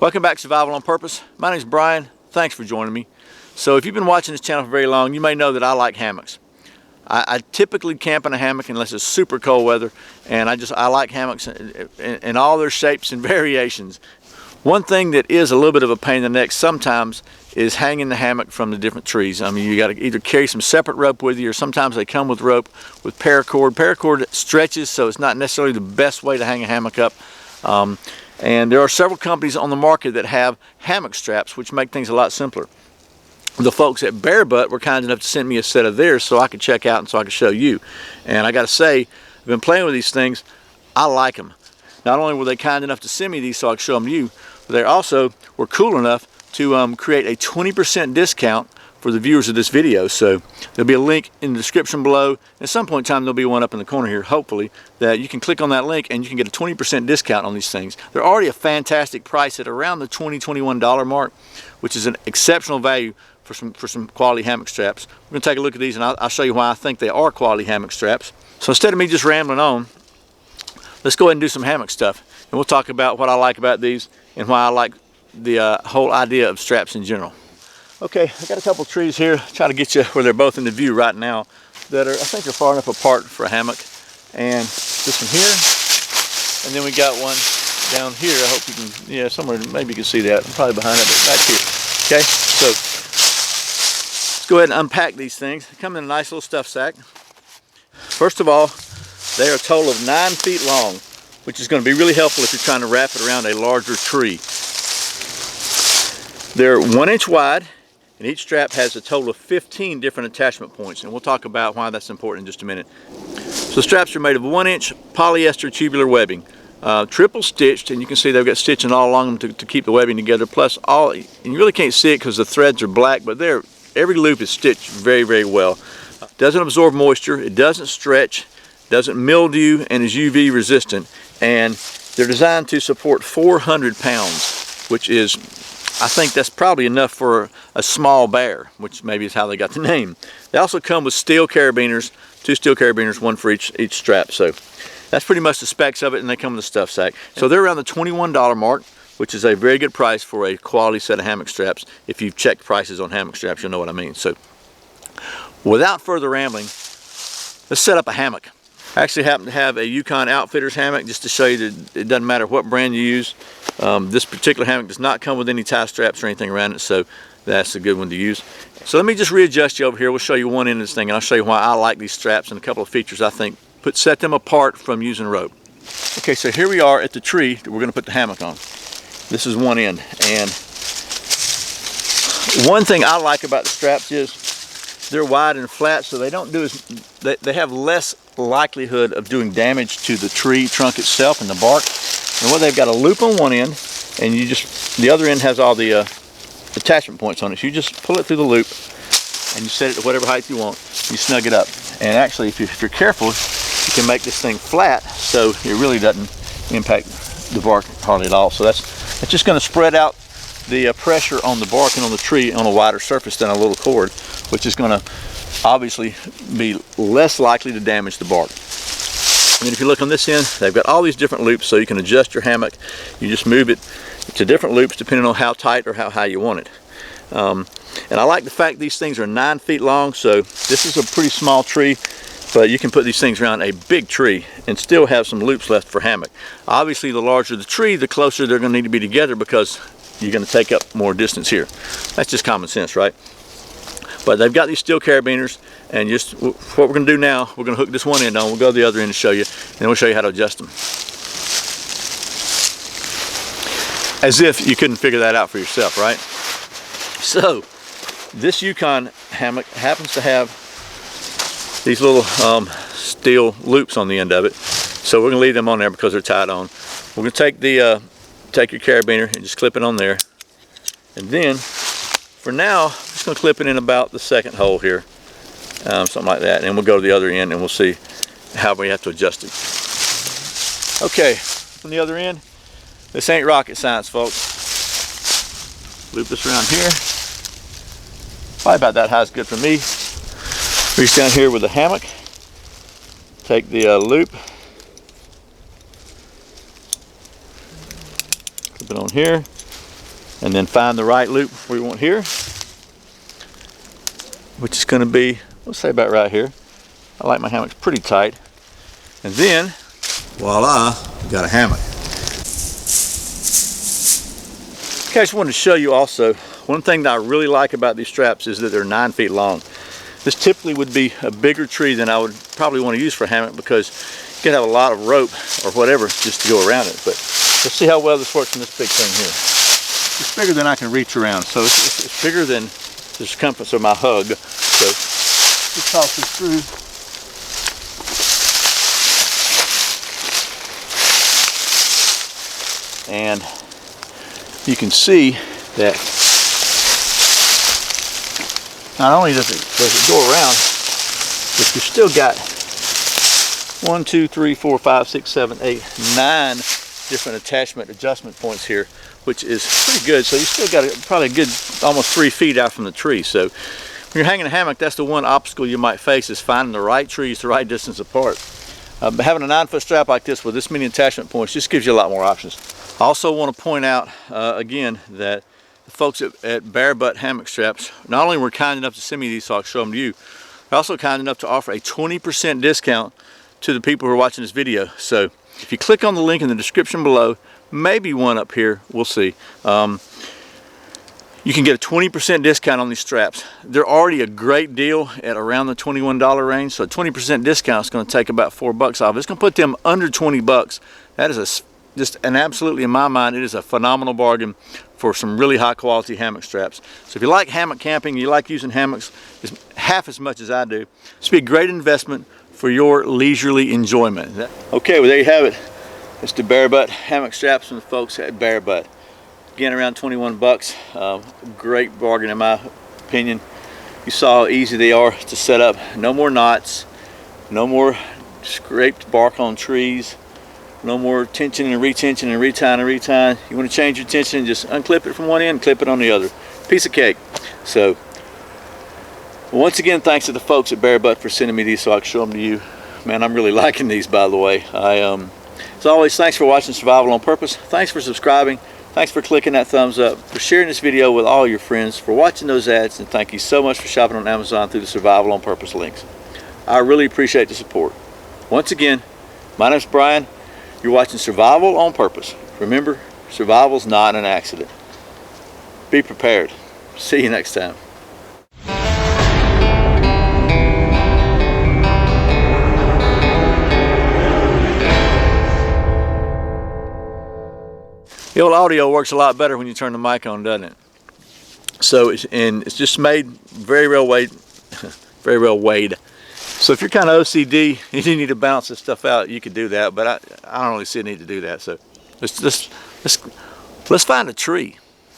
Welcome back to Survival on Purpose. My name is Brian. Thanks for joining me. So if you've been watching this channel for very long, you may know that I like hammocks. I typically camp in a hammock unless it's super cold weather, and I like hammocks in all their shapes and variations. One thing that is a little bit of a pain in the neck sometimes is hanging the hammock from the different trees. I mean, you got to either carry some separate rope with you, or sometimes they come with rope with paracord. Paracord stretches, so it's not necessarily the best way to hang a hammock up. And there are several companies on the market that have hammock straps, which make things a lot simpler. The folks at Bear Butt were kind enough to send me a set of theirs so I could check out and so I could show you. And I got to say, I've been playing with these things. I like them. Not only were they kind enough to send me these so I could show them to you, but they also were cool enough to create a 20% discount for the viewers of this video. So there'll be a link in the description below. At some point in time, there'll be one up in the corner here, hopefully, that you can click on that link and you can get a 20% discount on these things. They're already a fantastic price at around the $20, $21 mark, which is an exceptional value for some quality hammock straps. We're going to take a look at these and I'll show you why I think they are quality hammock straps. So instead of me just rambling on, let's go ahead and do some hammock stuff. And we'll talk about what I like about these and why I like the whole idea of straps in general. Okay, I got a couple trees here, try to get you where they're both in the view right now, that are, I think, are far enough apart for a hammock. And this one here, and then we got one down here. I hope you can, yeah, somewhere, maybe you can see that. I'm probably behind it, but back here. Okay, so let's go ahead and unpack these things. They come in a nice little stuff sack. First of all, they are a total of 9 feet long, which is going to be really helpful if you're trying to wrap it around a larger tree. They're 1 inch wide. And each strap has a total of 15 different attachment points, and we'll talk about why that's important in just a minute. So the straps are made of 1 inch polyester tubular webbing, triple stitched, and you can see they've got stitching all along them to keep the webbing together. Plus, and you really can't see it because the threads are black, but every loop is stitched very, very well. Doesn't absorb moisture, it doesn't stretch, doesn't mildew, and is UV resistant. And they're designed to support 400 pounds, which is, I think that's probably enough for a small bear, which maybe is how they got the name. They also come with steel carabiners, 2 steel carabiners, 1 for each strap. So that's pretty much the specs of it, and they come with a stuff sack. So they're around the $21 mark, which is a very good price for a quality set of hammock straps. If you've checked prices on hammock straps, you'll know what I mean. So without further rambling, let's set up a hammock. I actually happen to have a Yukon Outfitters hammock, just to show you that it doesn't matter what brand you use. This particular hammock does not come with any tie straps or anything around it, so that's a good one to use. So let me just readjust you over here. We'll show you one end of this thing, and I'll show you why I like these straps and a couple of features I think set them apart from using rope. Okay, so here we are at the tree that we're going to put the hammock on. This is one end, and one thing I like about the straps is they're wide and flat, so they don't do they have less likelihood of doing damage to the tree trunk itself and the bark. And what they've got a loop on one end, and the other end has all the attachment points on it. So you just pull it through the loop and you set it to whatever height you want. You snug it up. And actually, if you're careful, you can make this thing flat so it really doesn't impact the bark hardly at all. So it's just going to spread out the pressure on the bark and on the tree on a wider surface than a little cord, which is going to obviously be less likely to damage the bark. And then if you look on this end, they've got all these different loops so you can adjust your hammock. You just move it to different loops depending on how tight or how high you want it. And I like the fact these things are 9 feet long, so this is a pretty small tree, but you can put these things around a big tree and still have some loops left for hammock. Obviously, the larger the tree, the closer they're going to need to be together because you're going to take up more distance here. That's just common sense, right? But they've got these steel carabiners, and just what we're going to do now, we're going to hook this one end on, we'll go to the other end and show you, and then we'll show you how to adjust them. As if you couldn't figure that out for yourself, right? So, this Yukon hammock happens to have these little steel loops on the end of it, so we're going to leave them on there because they're tied on. We're going to take your carabiner and just clip it on there, and then for now, I'm just going to clip it in about the second hole here, something like that, and we'll go to the other end and we'll see how we have to adjust it. Okay, from the other end, this ain't rocket science, folks. Loop this around here. Probably about that high is good for me. Reach down here with the hammock, take the loop, clip it on here, and then find the right loop we want here, which is going to be, let's say about right here. I like my hammocks pretty tight. And then, voila, we got a hammock. Okay, I just wanted to show you also, one thing that I really like about these straps is that they're 9 feet long. This typically would be a bigger tree than I would probably want to use for a hammock because you could have a lot of rope or whatever just to go around it. But let's see how well this works in this big thing here. It's bigger than I can reach around, so it's bigger than the circumference of my hug. So just toss this through. And you can see that not only does it go around, but you've still got 1, 2, 3, 4, 5, 6, 7, 8, 9 different attachment adjustment points here, which is pretty good. So you still got probably a good almost 3 feet out from the tree. So when you're hanging a hammock, that's the one obstacle you might face, is finding the right trees the right distance apart. But having a 9-foot strap like this with this many attachment points just gives you a lot more options. I also want to point out again that the folks at Bear Butt Hammock Straps not only were kind enough to send me these so I could show them to you, they're also kind enough to offer a 20% discount to the people who are watching this video. So if you click on the link in the description below, maybe one up here, we'll see. You can get a 20% discount on these straps. They're already a great deal at around the $21 range, so a 20% discount is going to take about $4 off. It's going to put them under 20 bucks. That is just an absolutely, in my mind, it is a phenomenal bargain for some really high quality hammock straps. So if you like hammock camping, you like using hammocks half as much as I do, this would be a great investment for your leisurely enjoyment. Okay, well there you have it. It's the Bear Butt Hammock Straps from the folks at Bear Butt. Again, around 21 bucks. Great bargain in my opinion. You saw how easy they are to set up. No more knots, no more scraped bark on trees, no more tension and retension and retying and retying. You want to change your tension, just unclip it from one end, clip it on the other. Piece of cake. So once again, thanks to the folks at Bear Butt for sending me these so I can show them to you. Man, I'm really liking these, by the way. As always, thanks for watching Survival on Purpose. Thanks for subscribing. Thanks for clicking that thumbs up, for sharing this video with all your friends, for watching those ads, and thank you so much for shopping on Amazon through the Survival on Purpose links. I really appreciate the support. Once again, my name's Brian. You're watching Survival on Purpose. Remember, survival's not an accident. Be prepared. See you next time. The old audio works a lot better when you turn the mic on, doesn't it? So it's just made very well weighed. So if you're kind of OCD and you need to balance this stuff out, you could do that. But I don't really see a need to do that. So let's find a tree.